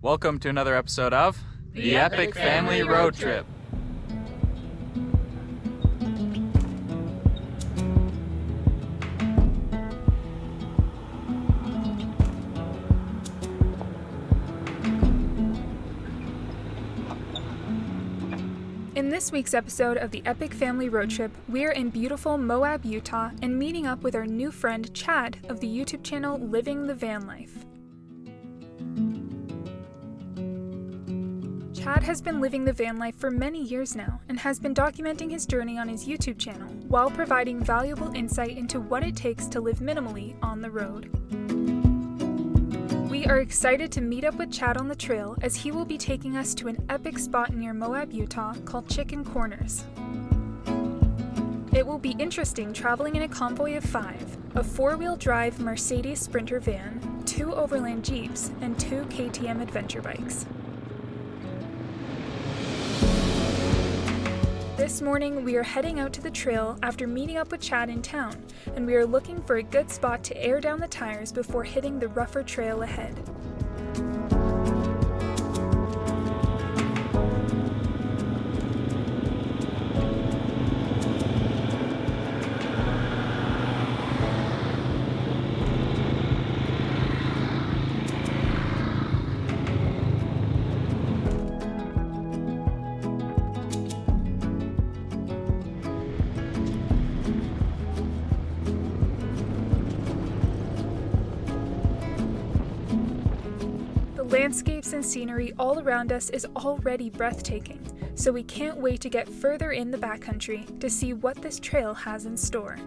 Welcome to another episode of The Epic Family Road Trip. In this week's episode of the Epic Family Road Trip, we're in beautiful Moab, Utah, and meeting up with our new friend Chad of the YouTube channel Living the Van Life. Chad has been living the van life for many years now and has been documenting his journey on his YouTube channel while providing valuable insight into what it takes to live minimally on the road. We are excited to meet up with Chad on the trail as he will be taking us to an epic spot near Moab, Utah called Chicken Corners. It will be interesting traveling in a convoy of 5, a 4-wheel drive Mercedes Sprinter van, 2 Overland Jeeps, and 2 KTM adventure bikes. This morning, we are heading out to the trail after meeting up with Chad in town, and we are looking for a good spot to air down the tires before hitting the rougher trail ahead. Landscapes and scenery all around us is already breathtaking, so we can't wait to get further in the backcountry to see what this trail has in store.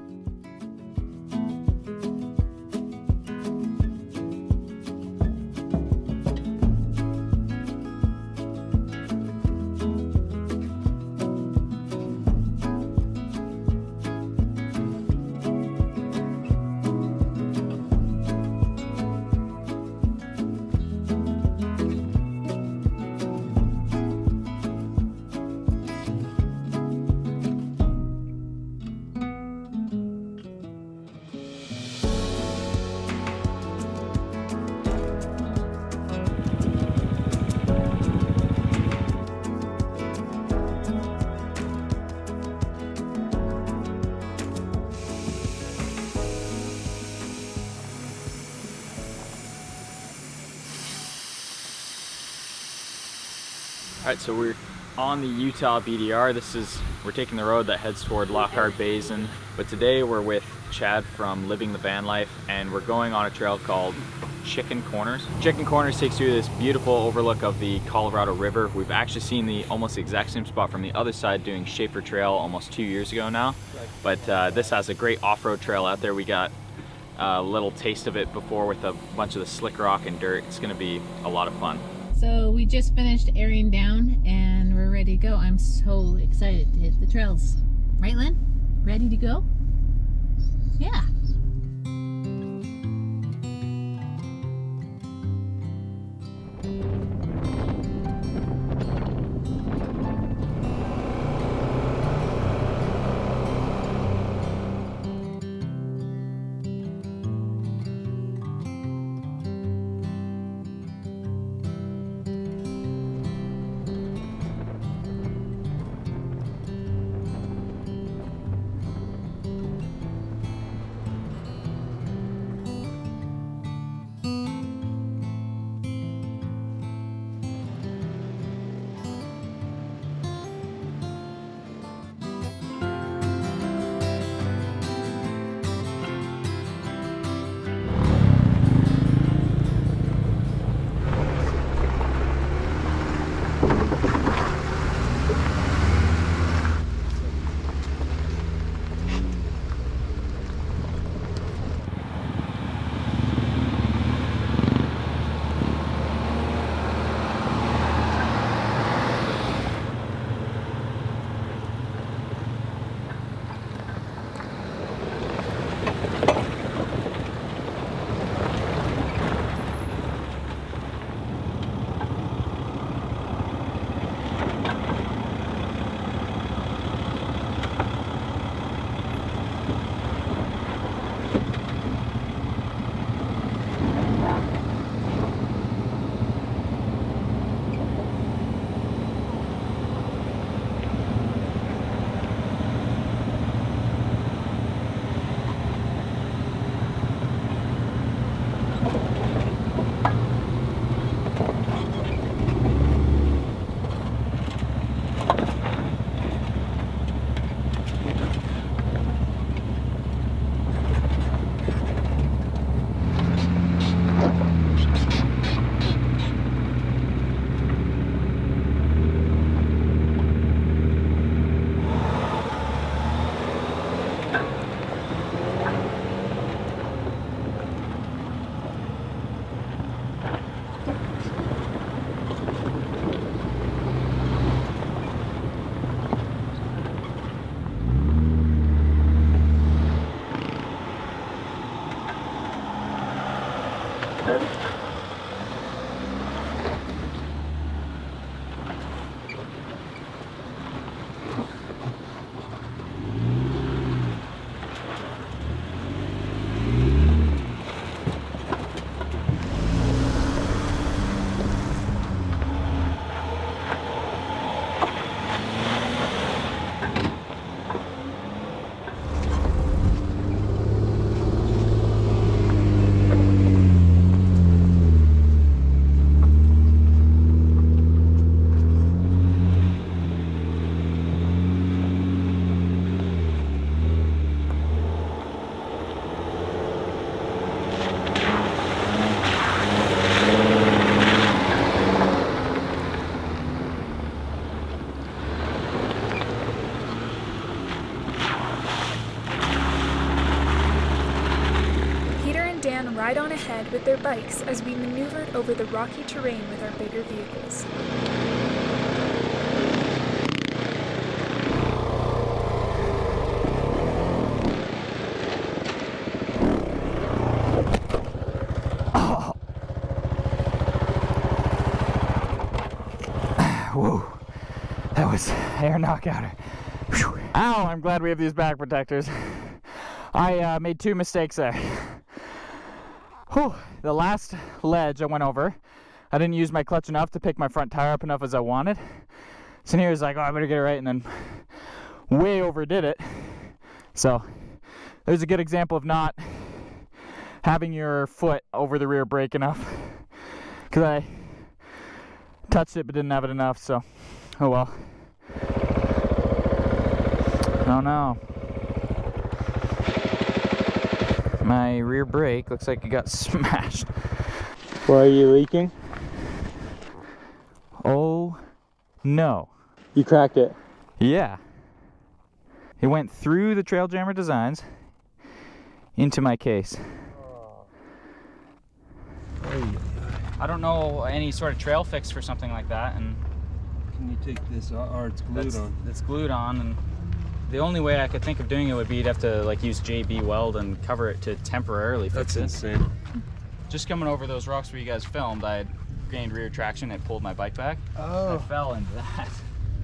Alright, so we're on the Utah BDR. We're taking the road that heads toward Lockhart Basin, but today we're with Chad from Living the Van Life, and we're going on a trail called Chicken Corners. Chicken Corners takes you to this beautiful overlook of the Colorado River. We've actually seen the almost exact same spot from the other side doing Schaefer Trail almost 2 years ago now, but this has a great off-road trail out there. We got a little taste of it before with a bunch of the slick rock and dirt. It's going to be a lot of fun. So we just finished airing down and we're ready to go. I'm so excited to hit the trails. Right, Lynn? Ready to go? Yeah. ahead with their bikes as we maneuvered over the rocky terrain with our bigger vehicles. Whoa, that was air knockout. Whew. Ow, I'm glad we have these back protectors. I made two mistakes there. Whew. The last ledge I went over, I didn't use my clutch enough to pick my front tire up enough as I wanted. So here was like, oh, I better get it right, and then way overdid it. So there's a good example of not having your foot over the rear brake enough, because I touched it but didn't have it enough, so oh well. Oh no. My rear brake looks like it got smashed. Why are you leaking? Oh no. You cracked it? Yeah. It went through the Trail Jammer Designs into my case. I don't know any sort of trail fix for something like that, and can you take this off, or it's glued on? It's glued on, and the only way I could think of doing it would be you'd have to like use JB weld and cover it to temporarily fix it. That's insane. Just coming over those rocks where you guys filmed, I had gained rear traction. It pulled my bike back. Oh. I fell into that.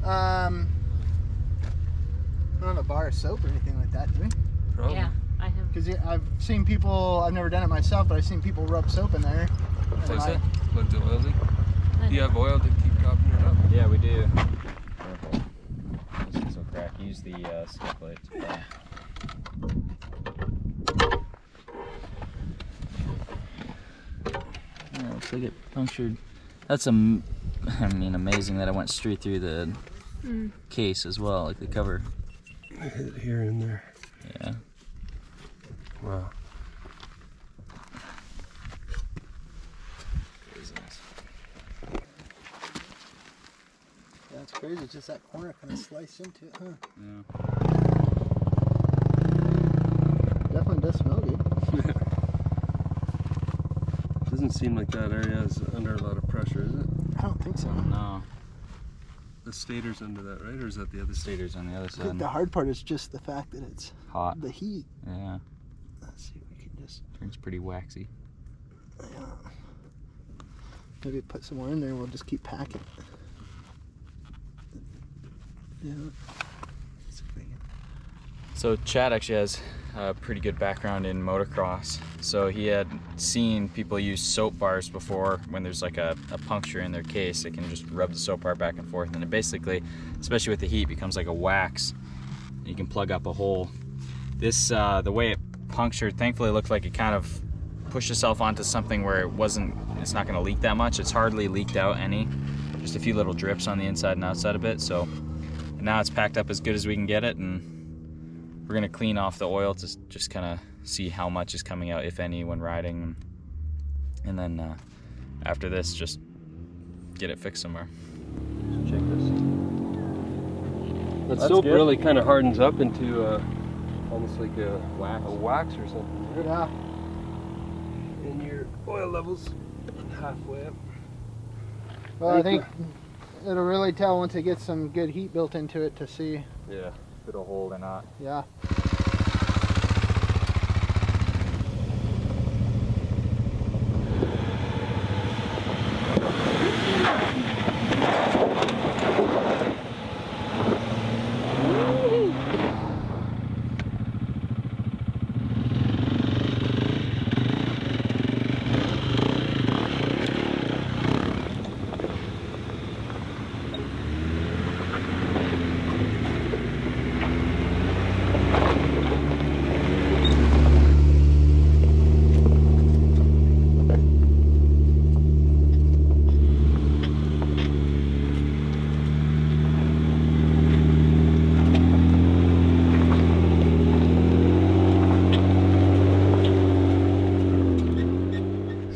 I don't have a bar of soap or anything like that, do we? Probably. Yeah, I have. Because I've seen people, I've never done it myself, but I've seen people rub soap in there. What's that? Plug the oil leak? Do you have oil to keep topping it up? Yeah, we do. Careful. This will crack. Use the skip plate. Yeah, looks like it punctured. That's amazing that I went straight through the case as well, like the cover. I hit it here and there. Yeah. Wow. That's crazy, just that corner kind of sliced into it, huh? Yeah. Definitely does smell good. Doesn't seem like that area is under a lot of pressure, is it? I don't think so. No. The stator's under that, right? Or is that the other Stator's on the other I think side. the hard part is just the fact that it's Hot. the heat. Yeah. Let's see if we can just Turns pretty waxy. maybe put some more in there and we'll just keep packing. Yeah. Let's see if we can- So Chad actually has a pretty good background in motocross. So he had seen people use soap bars before when there's like a puncture in their case. They can just rub the soap bar back and forth, and it basically, especially with the heat, becomes like a wax. You can plug up a hole. This, the way it punctured, thankfully it looked like it kind of pushed itself onto something where it's not gonna leak that much. It's hardly leaked out any. Just a few little drips on the inside and outside of it. So now it's packed up as good as we can get it, and we're gonna clean off the oil to just kind of see how much is coming out, if any, when riding, and then after this, just get it fixed somewhere. Check this. That That's soap good. really kind of hardens up into almost like a Wax. wax or something. Right? Yeah. And your oil levels halfway up. Well, I think it'll really tell once it gets some good heat built into it to see. Yeah. If it'll hold or not. Yeah.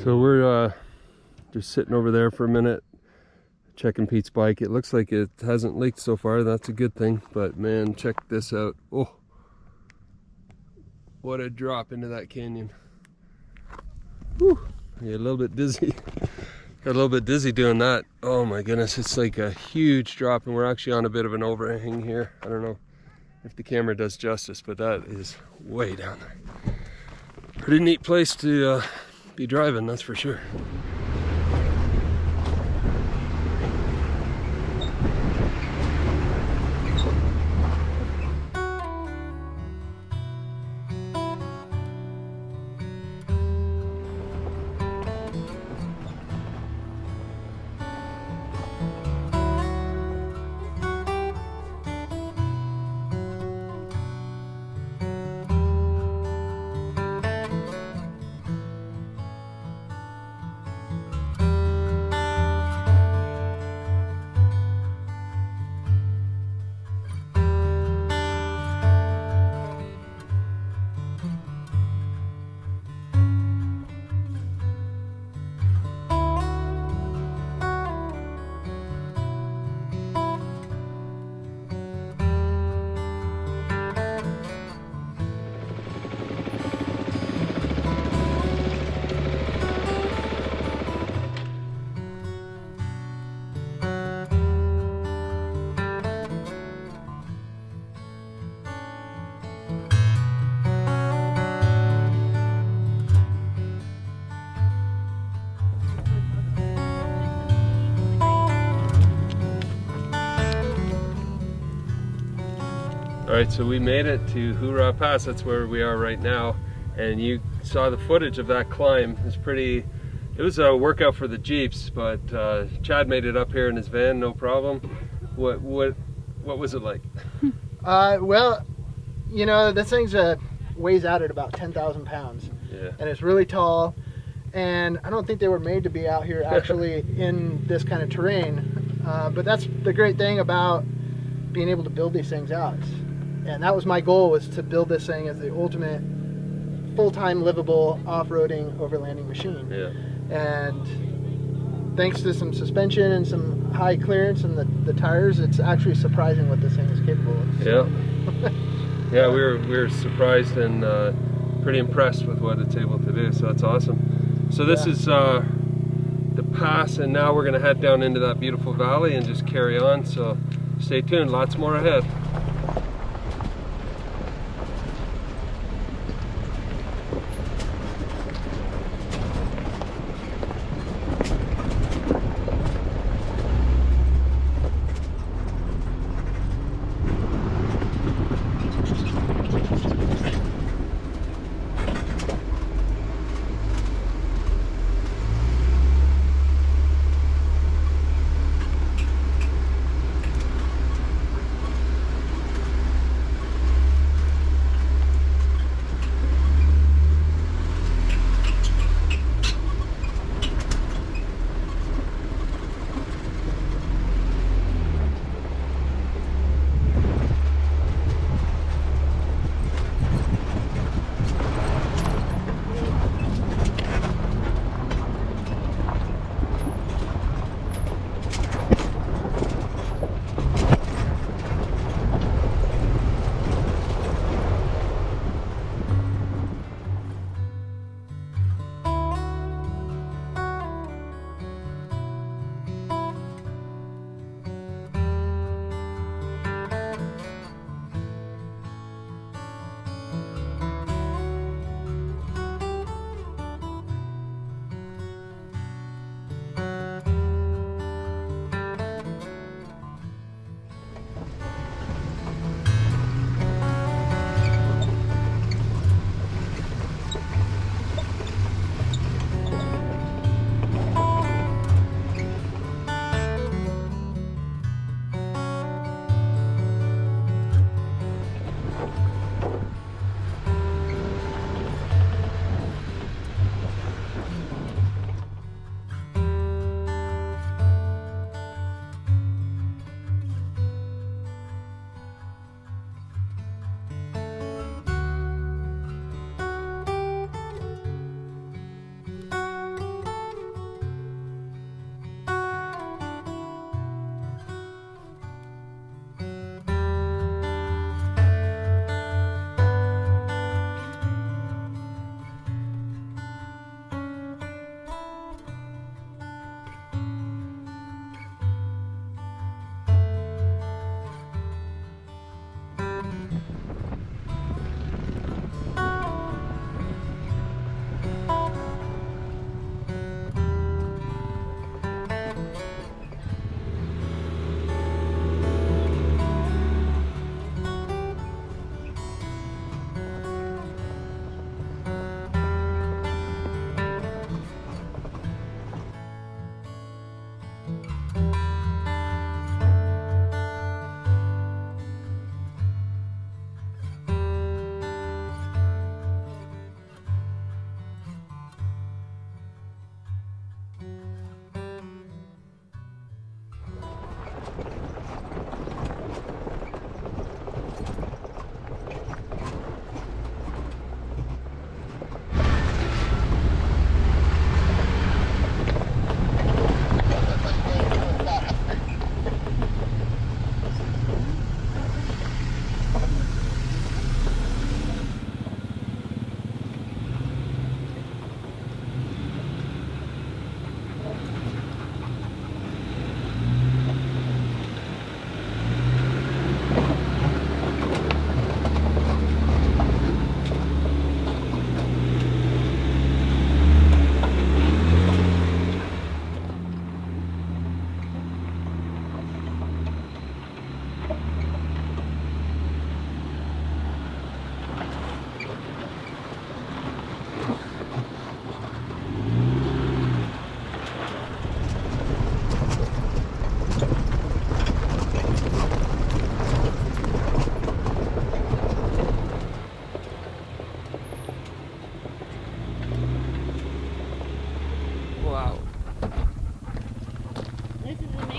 So we're just sitting over there for a minute, checking Pete's bike. It looks like it hasn't leaked so far. That's a good thing. But man, check this out. Oh, what a drop into that canyon. Whew, I get a little bit dizzy. Got a little bit dizzy doing that. Oh my goodness, it's like a huge drop, and we're actually on a bit of an overhang here. I don't know if the camera does justice, but that is way down there. Pretty neat place to be driving, that's for sure. All right, so we made it to Hoorah Pass. That's where we are right now. And you saw the footage of that climb. It was a workout for the Jeeps, but Chad made it up here in his van, no problem. What was it like? Well, you know, this thing's weighs out at about 10,000 pounds. Yeah. And it's really tall. And I don't think they were made to be out here actually in this kind of terrain. But that's the great thing about being able to build these things out. And that was my goal, was to build this thing as the ultimate full-time livable off-roading overlanding machine. Yeah. And thanks to some suspension and some high clearance and the tires, it's actually surprising what this thing is capable of. Yeah. Yeah, we were surprised and pretty impressed with what it's able to do, so that's awesome. So this is the pass, and now we're going to head down into that beautiful valley and just carry on, so stay tuned, lots more ahead.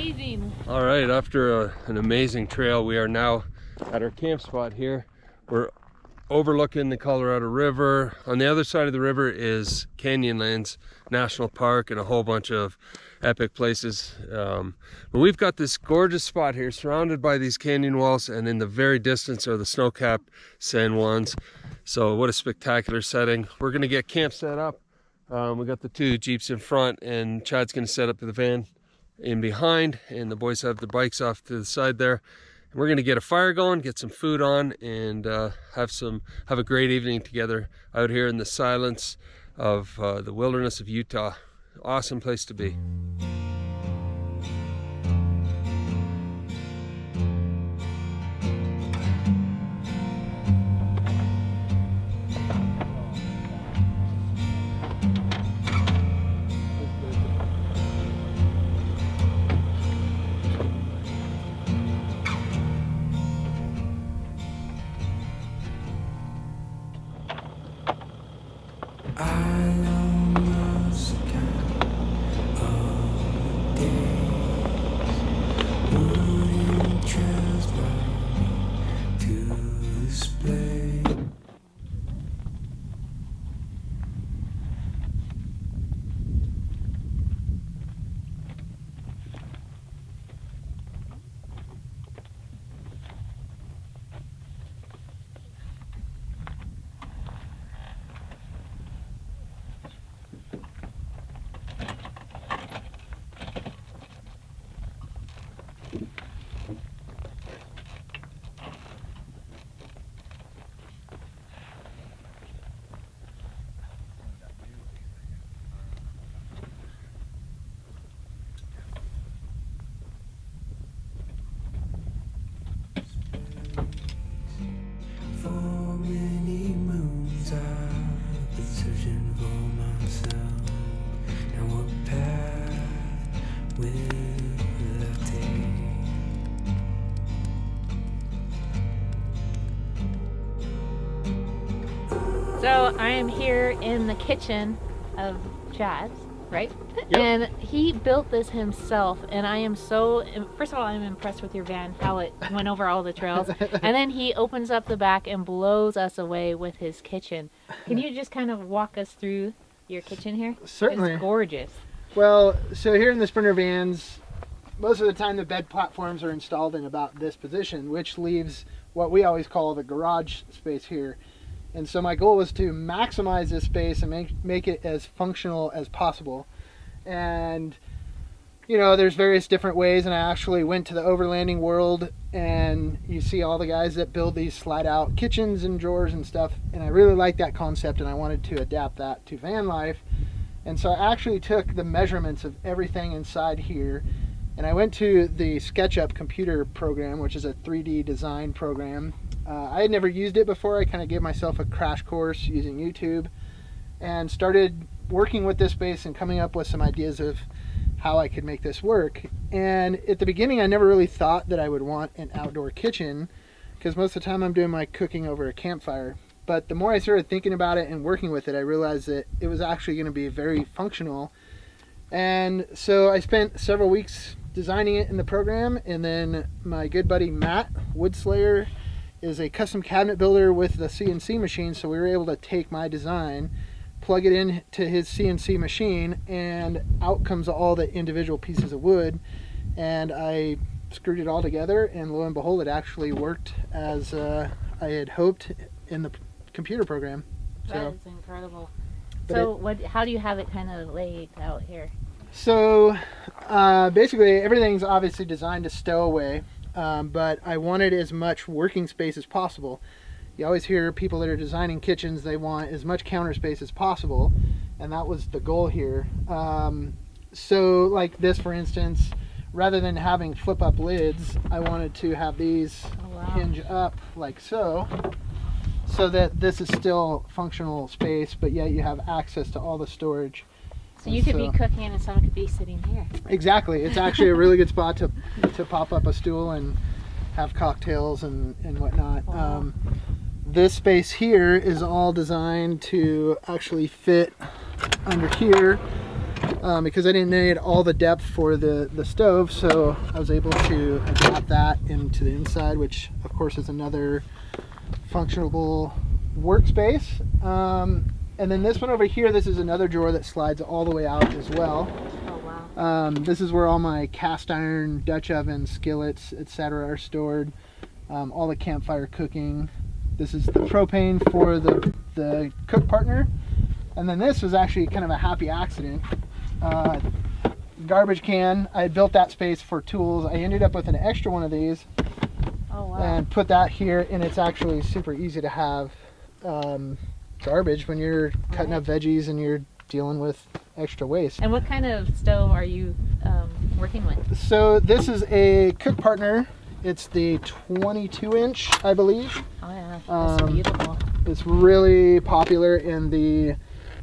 amazing. All right, after an amazing trail, we are now at our camp spot here. We're overlooking the Colorado River. On the other side of the river is Canyonlands National Park and a whole bunch of epic places. But we've got this gorgeous spot here surrounded by these canyon walls, and in the very distance are the snow-capped San Juans. So what a spectacular setting. We're gonna get camp set up. We got the 2 Jeeps in front, and Chad's gonna set up the van in behind, and the boys have the bikes off to the side there. We're gonna get a fire going, get some food on, and have a great evening together out here in the silence of the wilderness of Utah. Awesome place to be. So I am here in the kitchen of Chad's, right? Yep. And he built this himself, and I am so, first of all, I'm impressed with your van, how it went over all the trails. And then he opens up the back and blows us away with his kitchen. Can you just kind of walk us through your kitchen here? Certainly. It's gorgeous. Well, so here in the Sprinter vans, most of the time the bed platforms are installed in about this position, which leaves what we always call the garage space here. And so my goal was to maximize this space and make it as functional as possible. And, you know, there's various different ways, and I actually went to the overlanding world, and you see all the guys that build these slide out kitchens and drawers and stuff, and I really like that concept, and I wanted to adapt that to van life. And so I actually took the measurements of everything inside here, and I went to the SketchUp computer program, which is a 3D design program. I had never used it before. I kind of gave myself a crash course using YouTube and started working with this space and coming up with some ideas of how I could make this work. And at the beginning, I never really thought that I would want an outdoor kitchen, because most of the time I'm doing my cooking over a campfire. But the more I started thinking about it and working with it, I realized that it was actually going to be very functional. And so I spent several weeks designing it in the program, and then my good buddy Matt Woodslayer is a custom cabinet builder with the CNC machine, so we were able to take my design, plug it into his CNC machine, and out comes all the individual pieces of wood, and I screwed it all together, and lo and behold, it actually worked as I had hoped in the computer program. That is incredible. So how do you have it kind of laid out here? So basically everything's obviously designed to stow away, but I wanted as much working space as possible. You always hear people that are designing kitchens, they want as much counter space as possible, and that was the goal here. So like this, for instance, rather than having flip up lids, I wanted to have these hinge up like so that this is still functional space, but yet you have access to all the storage. So you could be cooking and someone could be sitting here. Exactly. It's actually a really good spot to pop up a stool and have cocktails and whatnot. Wow. This space here is all designed to actually fit under here, because I didn't need all the depth for the stove, so I was able to adapt that into the inside, which of course is another functional workspace. And then this one over here, this is another drawer that slides all the way out as well. Oh wow. This is where all my cast iron, Dutch oven, skillets, etc. are stored. All the campfire cooking. This is the propane for the cook partner. And then this was actually kind of a happy accident. Garbage can. I had built that space for tools. I ended up with an extra one of these. Oh wow. And put that here, and it's actually super easy to have garbage when you're cutting up veggies and you're dealing with extra waste. And what kind of stove are you working with? So this is a cook partner. It's the 22-inch, I believe. Oh yeah, that's beautiful. It's really popular in the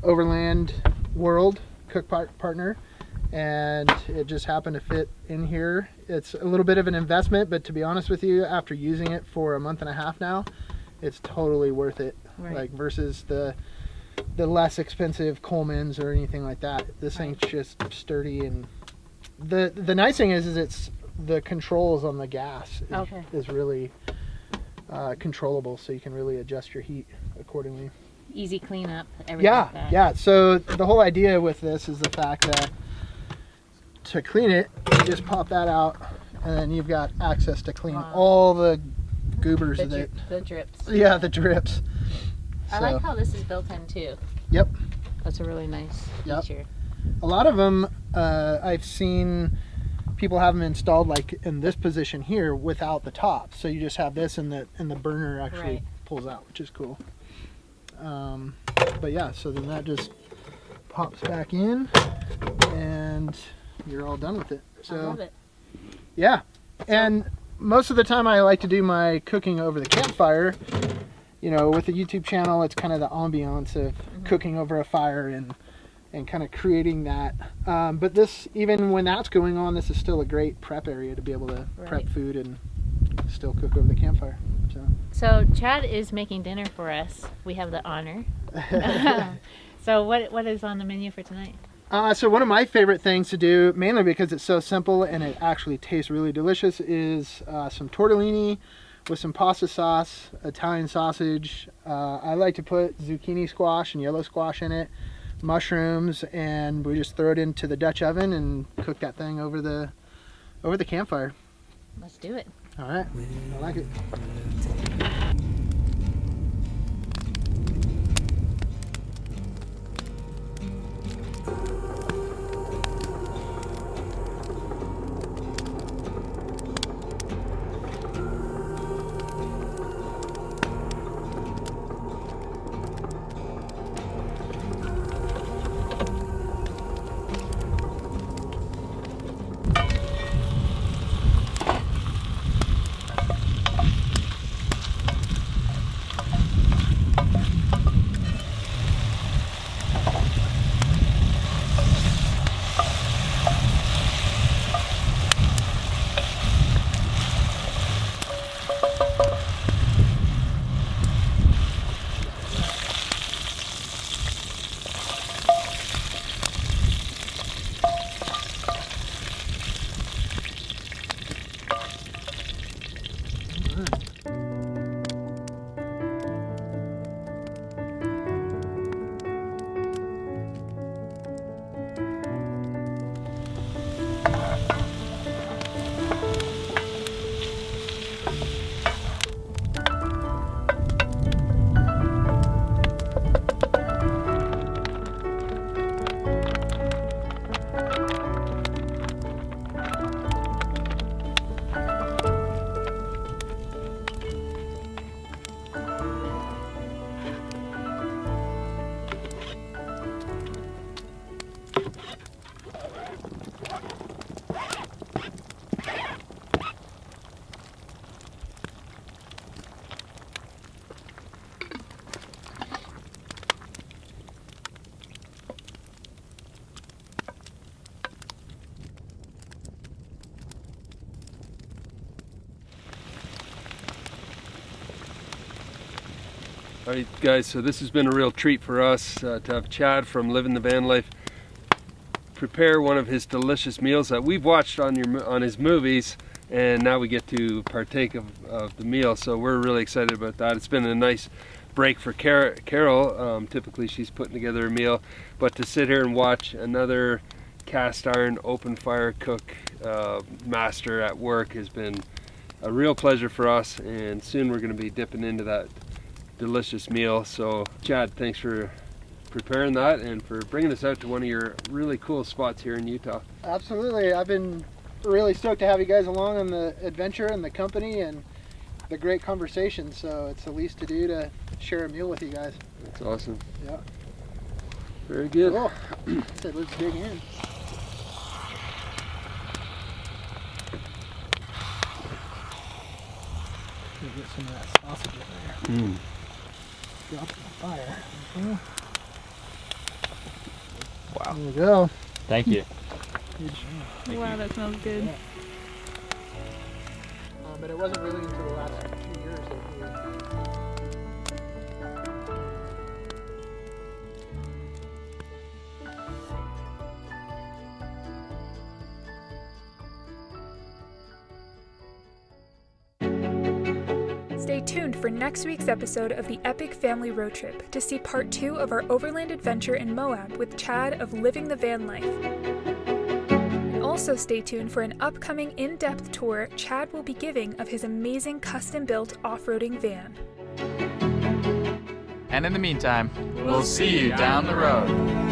Overland world, cook partner, and it just happened to fit in here. It's a little bit of an investment, but to be honest with you, after using it for a month and a half now, it's totally worth it. Right. Like versus the less expensive Coleman's or anything like that. This thing's just sturdy, and the nice thing is it's the controls on the gas is really controllable, so you can really adjust your heat accordingly. Easy cleanup, everything like that. Yeah. So the whole idea with this is the fact that to clean it, you just pop that out, and then you've got access to clean all the goobers The drips. Yeah, the drips. I like how this is built in too. Yep. That's a really nice feature. A lot of them, I've seen people have them installed like in this position here without the top. So you just have this, and the burner actually pulls out, which is cool. But yeah, so then that just pops back in, and you're all done with it. So I love it. yeah, and most of the time I like to do my cooking over the campfire. You know, with the YouTube channel, it's kind of the ambiance of cooking over a fire and kind of creating that. But this, even when that's going on, this is still a great prep area to be able to prep food and still cook over the campfire. So Chad is making dinner for us. We have the honor. So what is on the menu for tonight? So one of my favorite things to do, mainly because it's so simple and it actually tastes really delicious, is some tortellini with some pasta sauce, Italian sausage. I like to put zucchini squash and yellow squash in it, mushrooms, and we just throw it into the Dutch oven and cook that thing over the campfire. Let's do it. All right, I like it. All right, guys, so this has been a real treat for us to have Chad from Living the Van Life prepare one of his delicious meals that we've watched on his movies, and now we get to partake of the meal. So we're really excited about that. It's been a nice break for Carol. Typically she's putting together a meal, but to sit here and watch another cast iron open fire cook master at work has been a real pleasure for us, and soon we're going to be dipping into that delicious meal. So Chad, thanks for preparing that and for bringing us out to one of your really cool spots here in Utah. Absolutely. I've been really stoked to have you guys along on the adventure and the company and the great conversation, so it's the least to do to share a meal with you guys. That's awesome. Yeah. Very good. Cool. So let's dig in. Get some of that sausage in there. Drop the fire. Wow. There we go. Thank you. Good job. Wow, that smells good. Yeah. But it wasn't really until the last few years that Stay tuned for next week's episode of the Epic Family Road Trip to see part 2 of our overland adventure in Moab with Chad of Living the Van Life. And also stay tuned for an upcoming in-depth tour Chad will be giving of his amazing custom-built off-roading van. And in the meantime, we'll see you down the road.